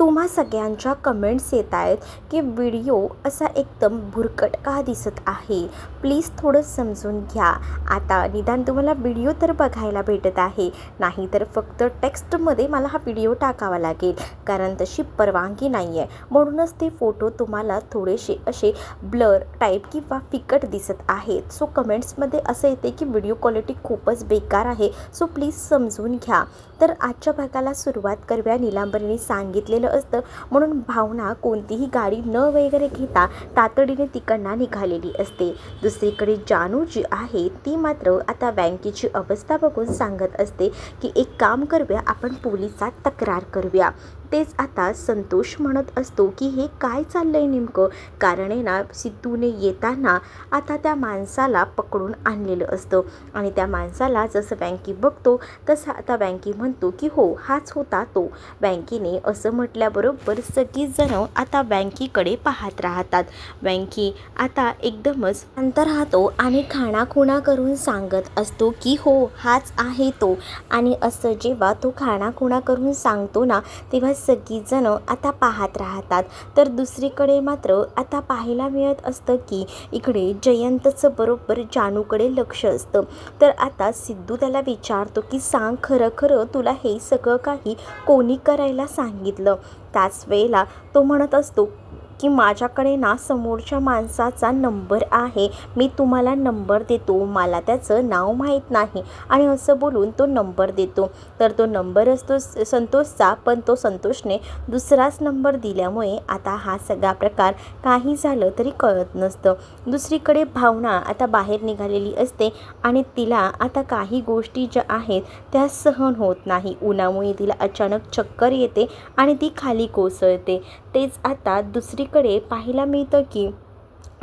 तुम्हा सगळ्यांच्या कमेंट्स येत आहेत की व्हिडिओ असा एकदम भुरकट का दिसत आहे. प्लीज थोडं समजून घ्या. आता निदान तुम्हाला व्हिडिओ तर बघायला भेटत आहे, नाही तर फक्त टेक्स्टमध्ये मला हा व्हिडिओ टाकावा लागेल, कारण तशी परवानगी नाही आहे. म्हणूनच ते फोटो तुम्हाला थोडेसे असे ब्लर टाईप किंवा फिकट दिसत आहेत. सो कमेंट्समध्ये असं येते की व्हिडिओ क्वालिटी खूपच बेकार आहे. सो प्लीज समजून घ्या. तर आजच्या भागाला सुरुवात करूया. नीलांबरीने सांगितलेलं असतं म्हणून भावना कोणतीही गाडी न वगैरे घेता तातडीने तिकडनं निघालेली असते. दुसरीकडे जानू जी आहे ती मात्र आता बँकेची अवस्था बघून सांगत असते की एक काम करूया, आपण पोलिसात तक्रार करूया. तेच आता संतोष म्हणत असतो की हे काय चाललंय नेमकं, कारण आहे ना सिद्धूने येताना आता त्या माणसाला पकडून आणलेलं असतं आणि त्या माणसाला जसं बँकी बघतो तसं आता बँकी म्हणतो की हो हाच होता तो. बँकीने असं म्हटल्याबरोबर सगळीच जण आता बँकीकडे पाहत राहतात. बँकी आता एकदमच अंतर राहतो आणि खाणाखुणा करून सांगत असतो की हो हाच आहे तो. आणि असं जेव्हा तो खाणाखुणा करून सांगतो ना तेव्हा सगळीजण आता पाहत राहतात. तर दुसरीकडे मात्र आता पाहायला मिळत असतं की इकडे जयंतचं बरोबर जानूकडे लक्ष असतं. तर आता सिद्धू त्याला विचारतो की सांग खरं खरं तुला हे सगळं काही कोणी करायला सांगितलं. त्याच वेळेला तो म्हणत असतो की माझ्याकडे ना समोरच्या माणसाचा नंबर आहे, मी तुम्हाला नंबर देतो, मला त्याचं नाव माहीत नाही. आणि असं बोलून तो नंबर देतो. तर तो नंबर असतो संतोषचा, पण तो संतोषने दुसराच नंबर दिल्यामुळे आता हा सगळा प्रकार काही झालं तरी कळत नसतं. दुसरीकडे भावना आता बाहेर निघालेली असते आणि तिला आता काही गोष्टी ज्या आहेत त्या सहन होत नाही. उन्हामुळे तिला अचानक चक्कर येते आणि ती खाली कोसळते. तेच आता दुसरीकडे पाहायला मिळतं की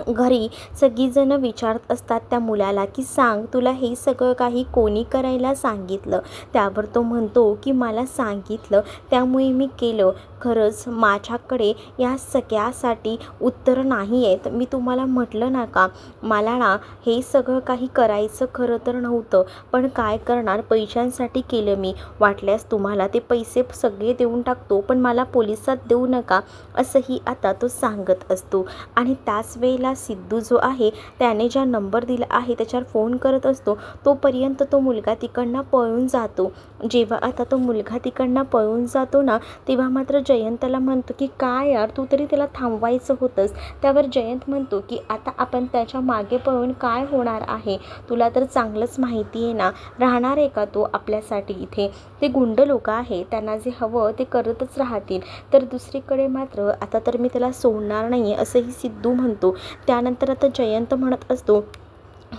घरी सगळीजण विचारत असतात त्या मुलाला की सांग तुला हे सगळं काही कोणी करायला सांगितलं. त्यावर तो म्हणतो की मला सांगितलं त्यामुळे मी केलं. खरंच माझ्याकडे या सगळ्यासाठी उत्तर नाही आहेत. मी तुम्हाला म्हटलं ना का मला ना हे सगळं काही करायचं खरं तर नव्हतं, पण काय करणार, पैशांसाठी केलं मी. वाटल्यास तुम्हाला ते पैसे सगळे देऊन टाकतो, पण मला पोलिसात देऊ नका, असंही आता तो सांगत असतो. आणि त्याच वेळेला सिद्धू जो आहे त्याने ज्या नंबर दिला आहे त्याच्यावर फोन करत असतो. तोपर्यंत तो मुलगा तिकडनं पळून जातो. जेव्हा आता तो मुलगा तिकडनं पळून जातो ना तेव्हा मात्र जयंतला म्हणतो की काय यार तू तरी त्याला थांबवायचं होतंस. त्यावर जयंत म्हणतो की आता आपण त्याच्या मागे पळून काय होणार आहे, तुला तर चांगलंच माहिती आहे ना, राहणार आहे का तो आपल्यासाठी इथे. ते गुंड लोक आहे, त्यांना जे हवं ते करतच राहतील. तर दुसरीकडे मात्र आता तर मी त्याला सोडणार नाही असंही सिद्धू म्हणतो. त्यानंतर आता जयंत म्हणत असतो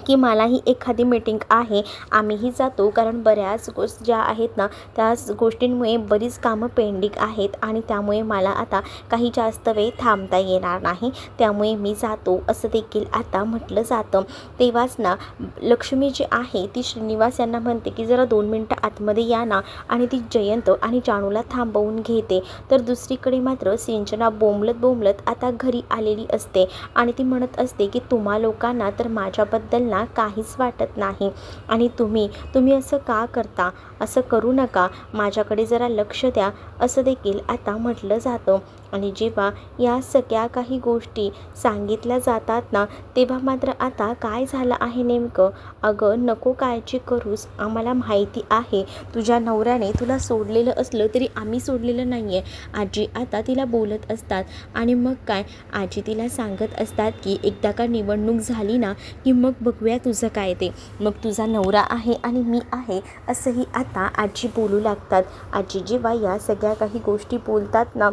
की मलाही एखादी मीटिंग आहे, आम्हीही जातो, कारण बऱ्याच गोष्टी ज्या आहेत ना त्याच गोष्टींमुळे बरीच कामं पेंडिंग आहेत आणि त्यामुळे मला आता काही जास्त वेळ थांबता येणार नाही, त्यामुळे मी जातो असं देखील आता म्हटलं जातं. तेव्हाच ना लक्ष्मी जी आहे ती श्रीनिवास यांना म्हणते की जरा 2 मिनटं आतमध्ये या ना, आणि ती जयंत आणि जानूला थांबवून घेते. तर दुसरीकडे मात्र सिंचना बोंबलत आता घरी आलेली असते आणि ती म्हणत असते की तुम्हा लोकांना तर माझ्याबद्दल ना काहीच वाटत नाही आणि तुम्ही असं का करता, असं करू नका, माझ्याकडे जरा लक्ष द्या, असं देखील आता म्हटलं जातं. आणि जेव्हा या सगळ्या काही गोष्टी सांगितल्या जातात ना तेव्हा मात्र आता काय झालं आहे नेमकं, अगं नको काळजी करूस, आम्हाला माहिती आहे तुझ्या नवऱ्याने तुला सोडलेलं असलं तरी आम्ही सोडलेलं नाही आहे. आजी आता तिला बोलत असतात आणि मग काय आजी तिला सांगत असतात की एकदा का निवडणूक झाली ना की मग बघूया तुझं काय ते, मग तुझा नवरा आहे आणि मी आहे असंही आता आजी बोलू लागतात. आजी जेव्हा या सगळ्या काही गोष्टी बोलतात ना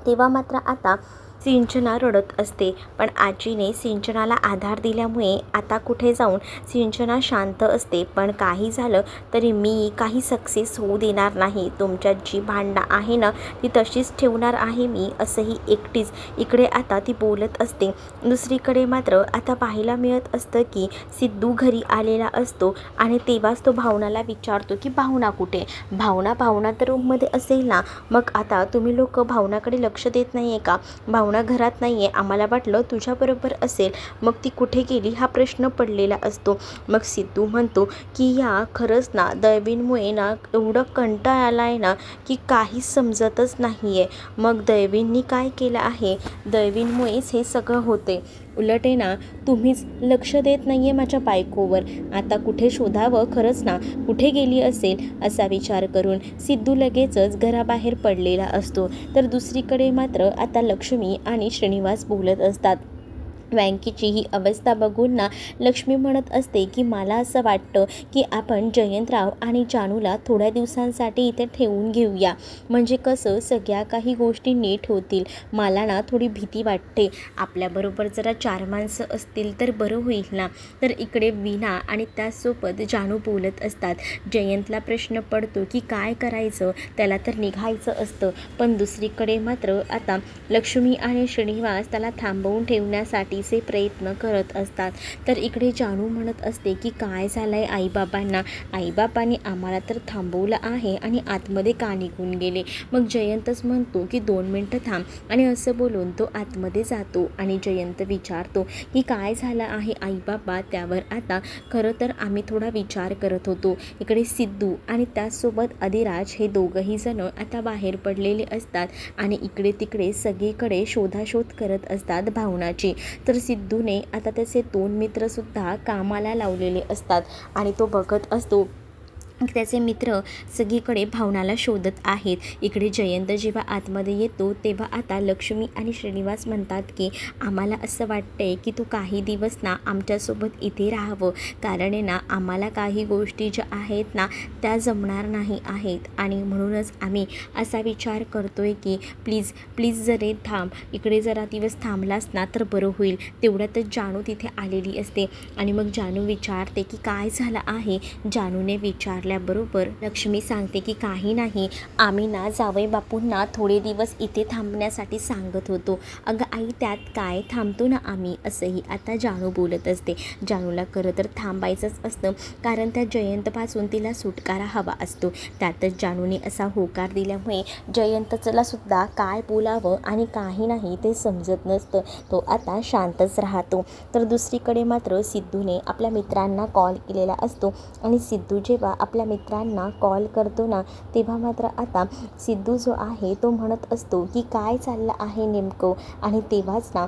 तेव्हा मात्र आता सिंचना रडत असते. पण आजीने सिंचनाला आधार दिल्यामुळे आता कुठे जाऊन सिंचना शांत असते. पण काही झालं तरी मी काही सक्सेस होऊ देणार नाही, तुमच्यात जी भांडणं आहे ना ती तशीच ठेवणार आहे मी, असंही एकटीच इकडे आता ती बोलत असते. दुसरीकडे मात्र आता पाहायला मिळत असतं की सिद्धू घरी आलेला असतो आणि तेव्हाच तो भावनाला विचारतो की भावना कुठे. भावना तर रूममध्ये असेल ना, मग आता तुम्ही लोक भावनाकडे लक्ष देत नाही आहे का. भावना भावना घरात नाही आहे, आम्हाला वाटलं तुझ्याबरोबर असेल, मग ती कुठे गेली हा प्रश्न पडलेला असतो. मग सिद्धू म्हणतो की या खरंच ना दैवींमुळे ना एवढं कंटाळा आला आहे ना की काहीच समजतच नाही आहे. मग दैवींनी काय केलं आहे, दैवींमुळेच हे सगळं होते. उलट आहे ना तुम्हीच लक्ष देत नाही आहे माझ्या बायकोवर. आता कुठे शोधावं, खरंच ना कुठे गेली असेल असा विचार करून सिद्धू लगेचच घराबाहेर पडलेला असतो. तर दुसरीकडे मात्र आता लक्ष्मी आणि श्रीनिवास बोलत असतात. बँकेची ही अवस्था बघून ना लक्ष्मी म्हणत असते की मला असं वाटतं की आपण जयंतराव आणि जानूला थोड्या दिवसांसाठी इथे ठेवून घेऊया, म्हणजे कसं सगळ्या काही गोष्टी नीट होतील. मला ना थोडी भीती वाटते, आपल्याबरोबर जरा 4 माणसं असतील तर बरं होईल ना. तर इकडे वीणा आणि त्याचसोबत जानू बोलत असतात. जयंतला प्रश्न पडतो की काय करायचं, त्याला तर निघायचं असतं, पण दुसरीकडे मात्र आता लक्ष्मी आणि श्रीनिवास त्याला थांबवून ठेवण्यासाठी प्रयत्न करत असतात. तर इकडे जानू म्हणत असते की काय झालंय आईबाबांना, आईबाबांनी आम्हाला तर थांबवलं आहे आणि आतमध्ये का निघून गेले. मग जयंतच म्हणतो की 2 मिनटं थांब, आणि असं बोलून तो आतमध्ये जातो आणि जयंत विचारतो की काय झालं आहे आईबाबा. त्यावर आता खरं तर आम्ही थोडा विचार करत होतो. इकडे सिद्धू आणि त्याचसोबत अधिराज हे दोघंही जण आता बाहेर पडलेले असतात आणि इकडे तिकडे सगळीकडे शोधाशोध करत असतात भावनाची. तर सिद्धूने आता त्याचे 2 मित्रसुद्धा कामाला लावलेले असतात आणि तो बघत असतो त्याचे मित्र सगळीकडे भावनाला शोधत आहेत. इकडे जयंत जेव्हा आतमध्ये येतो तेव्हा आता लक्ष्मी आणि श्रीनिवास म्हणतात की आम्हाला असं वाटतंय की तू काही दिवस ना आमच्यासोबत इथे राहावं, कारण आहे ना आम्हाला काही गोष्टी ज्या आहेत ना त्या जमणार नाही आहेत, आणि म्हणूनच आम्ही असा विचार करतोय की प्लीज प्लीज जरे थांब, इकडे जरा दिवस थांबलास ना तर बरं होईल. तेवढ्यातच जानू तिथे आलेली असते आणि मग जानू विचारते की काय झालं आहे. जानूने बरोबर लक्ष्मी सांगते की काही नाही, आम्ही ना जावई बापूंना थोडे दिवस इथे थांबण्यासाठी सांगत होतो. अगं आई त्यात काय, थांबतो ना आम्ही, असंही आता जानू बोलत असते. जानूला खरं तर थांबायचंच असतं, कारण त्या जयंतपासून तिला सुटकारा हवा असतो. त्यातच जानूने असा होकार दिल्यामुळे जयंतला सुद्धा काय बोलावं आणि काही नाही ते समजत नसतं. तो आता शांतच राहतो. तर दुसरीकडे मात्र सिद्धूने आपल्या मित्रांना कॉल केलेला असतो आणि सिद्धू जेव्हा आपल्या मित्रांना कॉल करतो ना तेव्हा मात्र आता सिद्धू जो आहे तो म्हणत असतो की काय चाललं आहे नेमकं. आणि तेव्हाच ना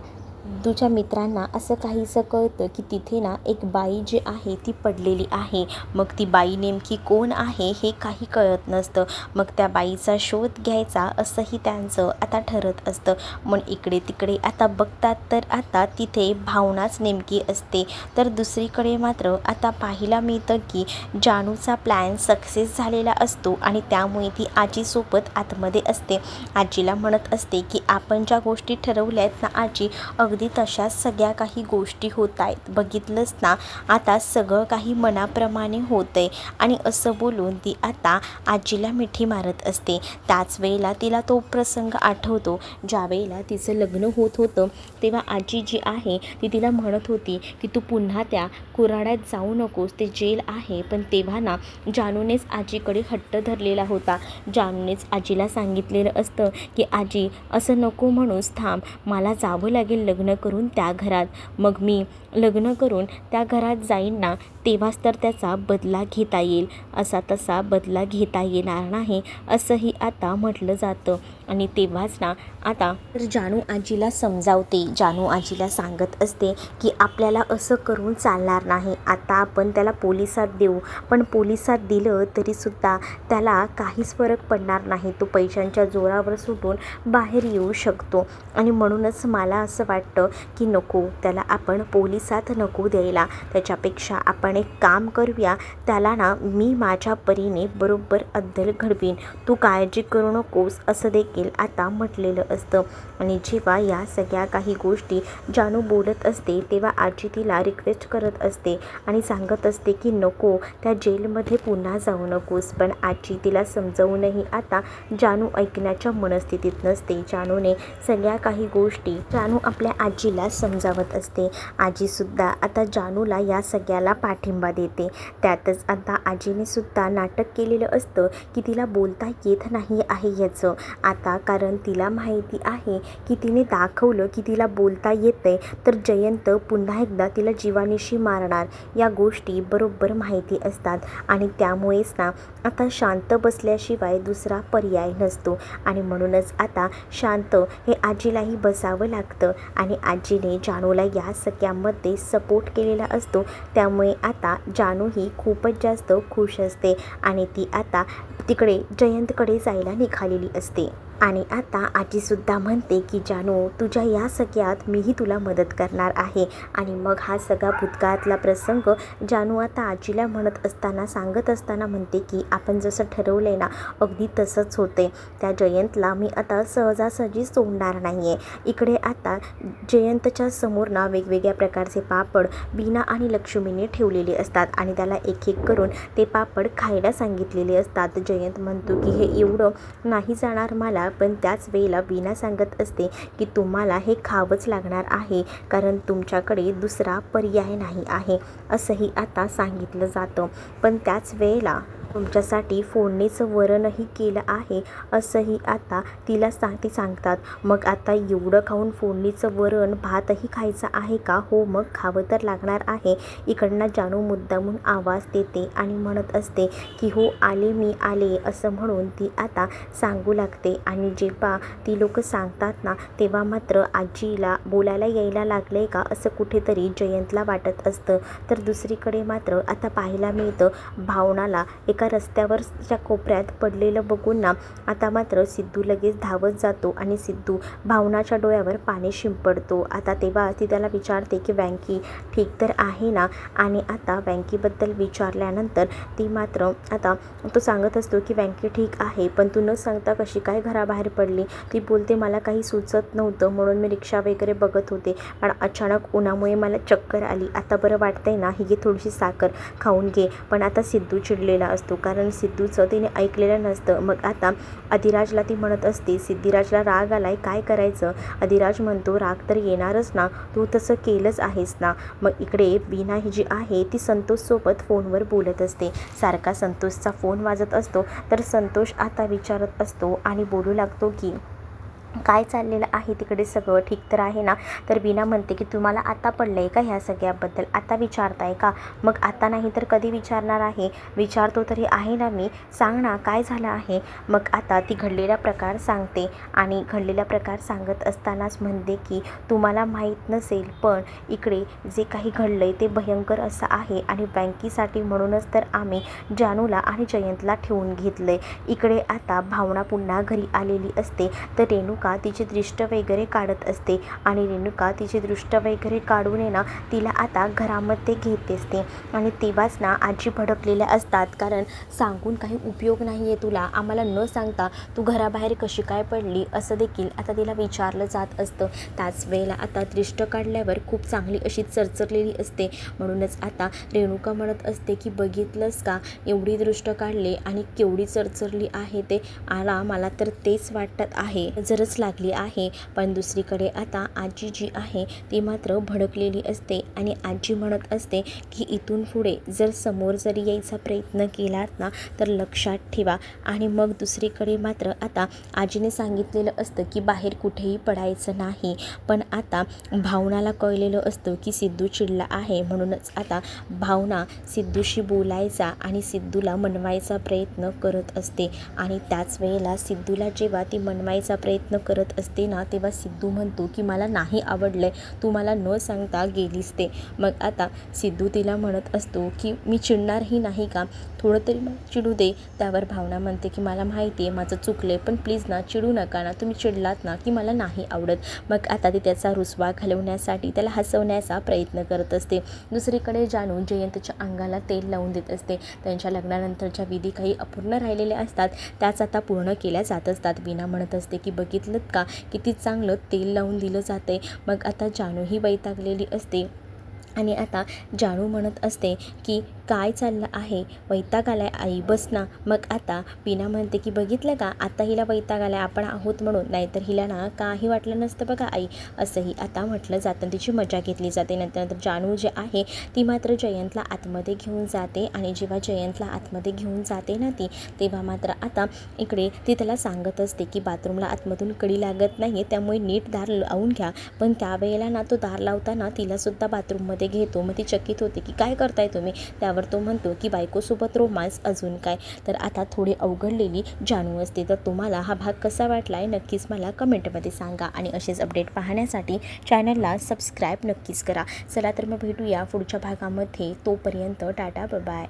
सिद्धूच्या मित्रांना असं काहीसं कळतं की तिथे ना एक बाई जी आहे ती पडलेली आहे. मग ती बाई नेमकी कोण आहे हे काही कळत नसतं. मग त्या बाईचा शोध घ्यायचा असंही त्यांचं आता ठरत असतं. मग इकडे तिकडे आता बघतात तर आता तिथे भावनाच नेमकी असते. तर दुसरीकडे मात्र आता पाहायला मिळतं की जानूचा प्लॅन सक्सेस झालेला असतो आणि त्यामुळे ती आजीसोबत आतमध्ये असते. आजीला म्हणत असते की आपण ज्या गोष्टी ठरवल्या आहेत ना आजी, अगदी तशाच सगळ्या काही गोष्टी होत आहेत, बघितलंच ना आता सगळं काही मनाप्रमाणे होतंय. आणि असं बोलून ती आता आजीला मिठी मारत असते. त्याच वेळेला तिला तो प्रसंग आठवतो ज्या वेळेला तिचं लग्न होत होतं तेव्हा आजी जी आहे ती तिला म्हणत होती की तू पुन्हा त्या कुऱ्हाड्यात जाऊ नकोस, ते जेल आहे. पण तेव्हा ना जानूनेच आजीकडे हट्ट धरलेला होता. जानूनेच आजीला सांगितलेलं असतं की आजी असं नको म्हणूस, थांब, मला जावं लागेल लग्न करून त्या घरात. मग मी लग्न करून त्या घरात जाईन ना तेव्हाच तर त्याचा बदला घेता येईल, असा तसा बदला घेता येणार नाही असंही आता म्हटलं जातं. आणि तेव्हाच ना आता तर जानू आजीला समजावते. जानू आजीला सांगत असते की आपल्याला असं करून चालणार नाही, आता आपण त्याला पोलिसात देऊ, पण पोलिसात दिलं तरीसुद्धा त्याला काहीच फरक पडणार नाही, तो पैशांच्या जोरावर सुटून बाहेर येऊ शकतो. आणि म्हणूनच मला असं वाटतं की नको, त्याला आपण पोलिसात नको द्यायला, त्याच्यापेक्षा आपण एक काम करूया, त्याला ना मी माझ्या परीने बरोबर अद्दल घडवीन, तू काळजी करू नकोस, असं देखील आता म्हटलेलं असतं. आणि जेव्हा या सगळ्या काही गोष्टी जानू बोलत असते तेव्हा आजी तिला रिक्वेस्ट करत असते आणि सांगत असते की नको, त्या जेलमध्ये पुन्हा जाऊ नकोस. पण आजी तिला समजवूनही आता जानू ऐकण्याच्या मनस्थितीत नसते. जानूने सगळ्या काही गोष्टी जानू आपल्या आजीला समजावत असते. आजीसुद्धा आता जानूला या सगळ्याला पाठिंबा देते. त्यातच आता आजीनेसुद्धा नाटक केलेलं असतं की तिला बोलता येत नाही आहे याचं. आता कारण तिला माहिती आहे की तिने दाखवलं की तिला बोलता येतंय तर जयंत पुन्हा एकदा तिला जीवानीशी मारणार. या गोष्टी बरोबर माहिती असतात आणि त्यामुळेच ना आता शांत बसल्याशिवाय दुसरा पर्याय नसतो आणि म्हणूनच आता शांत हे आजीलाही बसावं लागतं आणि आजीने जानूला या सगळ्यामध्ये सपोर्ट केलेला असतो. त्यामुळे आता जानू ही खूपच जास्त खुश असते आणि ती आता तिकडे जयंतकडे जायला निघालेली असते. आणि आता आजीसुद्धा म्हणते की जानू तुझ्या या सगळ्यात मीही तुला मदत करणार आहे. आणि मग हा सगळा भूतकाळातला प्रसंग जानू आता आजीला म्हणत असताना सांगत असताना म्हणते की आपण जसं ठरवलं आहे ना अगदी तसंच होते. त्या जयंतला मी आता सहजासहजी सोडणार नाही आहे. इकडे आता जयंतच्या समोर ना वेगवेगळ्या प्रकारचे पापड बीना आणि लक्ष्मीने ठेवलेले असतात आणि त्याला एक एक करून ते पापड खायला सांगितलेले असतात. जयंत म्हणतो की हे एवढं नाही जाणार मला, पण त्याच वेळेला बीना सांगत असते की तुम्हाला हे खावंच लागणार आहे कारण तुमच्याकडे दुसरा पर्याय नाही आहे असंही आता सांगितलं जातं. पण त्याच वेळेला तुमच्यासाठी फोडणीचं वरणही केलं आहे असंही आता तिला ते सांगतात. मग आता एवढं खाऊन फोडणीचं वरण भातही खायचं आहे का? हो मग खावं तर लागणार आहे. इकडनं जानू मुद्दामून आवाज देते आणि म्हणत असते की हो आले मी आले असं म्हणून ती आता सांगू लागते. आणि जेव्हा ती लोक सांगतात ना तेव्हा मात्र आजीला बोलायला यायला लागलंय का असं कुठेतरी जयंतला वाटत असतं. तर दुसरीकडे मात्र आता पाहायला मिळतं भावनाला एका रस्त्यावरच्या कोपऱ्यात पडलेलं बघून ना आता मात्र सिद्धू लगेच धावत जातो आणि सिद्धू भावनाच्या डोळ्यावर पाणी शिंपडतो. आता तेव्हा ती त्याला विचारते की वँकी ठीक तर आहे ना? आणि आता वँकीबद्दल विचारल्यानंतर ती मात्र आता तो सांगत असतो की वँकी ठीक आहे, पण तू न सांगता कशी काय घराबाहेर पडली? ती बोलते मला काही सुचत नव्हतं म्हणून मी रिक्षा वगैरे बघत होते पण अचानक उन्हामुळे मला चक्कर आली. आता बरं वाटतंय ना? ही घे थोडीशी साखर खाऊन घे. पण आता सिद्धू चिडलेला असतो कारण सिद्धूचं तिने ऐकलेलं नसतं. मग आता अधिराजला ती म्हणत असते सिद्धिराजला राग आलाय काय करायचं? अधिराज म्हणतो राग तर येणारच ना, तू तसं केलंच आहेस ना. मग इकडे बीना ही जी आहे ती संतोषसोबत फोनवर बोलत असते. सारखा संतोषचा फोन वाजत असतो तर संतोष आता विचारत असतो आणि बोलू लागतो की काय चाललेलं आहे तिकडे सगळं ठीक तर आहे ना? तर बीना म्हणते की तुम्हाला आता पडलं आहे का ह्या सगळ्याबद्दल? आता विचारताय का? मग आता नाही तर कधी विचारणार आहे? विचारतो तरी आहे ना मी, सांग ना काय झालं आहे? मग आता ती घडलेला प्रकार सांगते आणि घडलेला प्रकार सांगत असतानाच म्हणते की तुम्हाला माहीत नसेल पण इकडे जे काही घडलं आहे ते भयंकर असं आहे आणि बँकेसाठी म्हणूनच तर आम्ही जानूला आणि जयंतला ठेवून घेतलं आहे. इकडे आता भावना पुन्हा घरी आलेली असते तर रेणुका तिची दृष्ट वगैरे काढत असते आणि रेणुका तिची दृष्ट वगैरे काढून ना तिला आता घरामध्ये घेत असते. आणि तेव्हाच ना आजी भडकलेल्या असतात कारण सांगून काही उपयोग नाही आहे तुला, आम्हाला न सांगता तू घराबाहेर कशी काय पडली असं देखील आता तिला विचारलं जात असतं. त्याच वेळेला आता दृष्ट काढल्यावर खूप चांगली अशी चरचरलेली असते म्हणूनच आता रेणुका म्हणत असते की बघितलंस का एवढी दृष्ट काढली आणि केवढी चरचरली आहे ते, मला तर तेच वाटत आहे जरच लागली आहे. पण दुसरीकडे आता आजी जी आहे ती मात्र भडकलेली असते आणि आजी म्हणत असते की इथून पुढे जर समोर जरी यायचा प्रयत्न केलात ना तर लक्षात ठेवा. आणि मग दुसरीकडे मात्र आता आजीने सांगितलेलं असतं की बाहेर कुठेही पडायचं नाही. पण आता भावनाला कळलेलं असतं की सिद्धू चिडला आहे म्हणूनच आता भावना सिद्धूशी बोलायचा आणि सिद्धूला मनवायचा प्रयत्न करत असते. आणि त्याच वेळेला सिद्धूला जेव्हा ती मनवायचा प्रयत्न करत असते ना तेव्हा सिद्धू म्हणतो की मला नाही आवडलंय, तू मला न सांगता गेलीस ते. मग आता सिद्धू तिला म्हणत असतो की मी चिडणारही नाही का, थोडं तरी चिडू दे. त्यावर भावना म्हणते की मला माहिती आहे माझं चुकले पण प्लीज ना चिडू नका ना, तुम्ही चिडलात ना की मला नाही आवडत. मग आता ती त्याचा रुसवा घालवण्यासाठी त्याला हसवण्याचा प्रयत्न करत असते. दुसरीकडे जानू जयंतच्या अंगाला तेल लावून देत असते. त्यांच्या लग्नानंतरच्या विधी काही अपूर्ण राहिलेल्या असतात त्याच आता पूर्ण केल्या जात असतात. बीना म्हणत असते की बघितलं का किती चांगलं तेल लावून दिलं जाते. मग आता जानू ही वैतागलेली असते आणि आता जानू म्हणत असते की काय चाललं आहे, वैताग आलाय आई, बस ना. मग आता बीना म्हणते की बघितलं का, आता हिला वैताग आलाय आपण आहोत म्हणून, नाहीतर हिला ना काही वाटलं नसतं बघा आई, असंही आता म्हटलं जातं. तिची मजा घेतली जाते. नंतर जानू जे आहे ती मात्र जयंतला आतमध्ये घेऊन जाते आणि जेव्हा जयंतला आतमध्ये घेऊन जाते ना ती, तेव्हा मात्र आता इकडे ती त्याला सांगत असते की बाथरूमला आतमधून कडी लागत नाही, त्यामुळे नीट दार लावून घ्या. पण त्यावेळेला ना तो दार लावताना तिलासुद्धा बाथरूममध्ये घेतो. मग ती चकित होते की काय करताय तुम्ही. त्यावर तो म्हणतो की बायकोसोबत रोमांस, अजून काय. तर आता थोडी अवघडलेली जानू असते. तर तुम्हाला हा भाग कसा वाटला आहे नक्कीच मला कमेंटमध्ये सांगा आणि असेच अपडेट पाहण्यासाठी चॅनलला सबस्क्राईब नक्कीच करा. चला तर मग भेटूया पुढच्या भागामध्ये. तोपर्यंत टाटा बाय.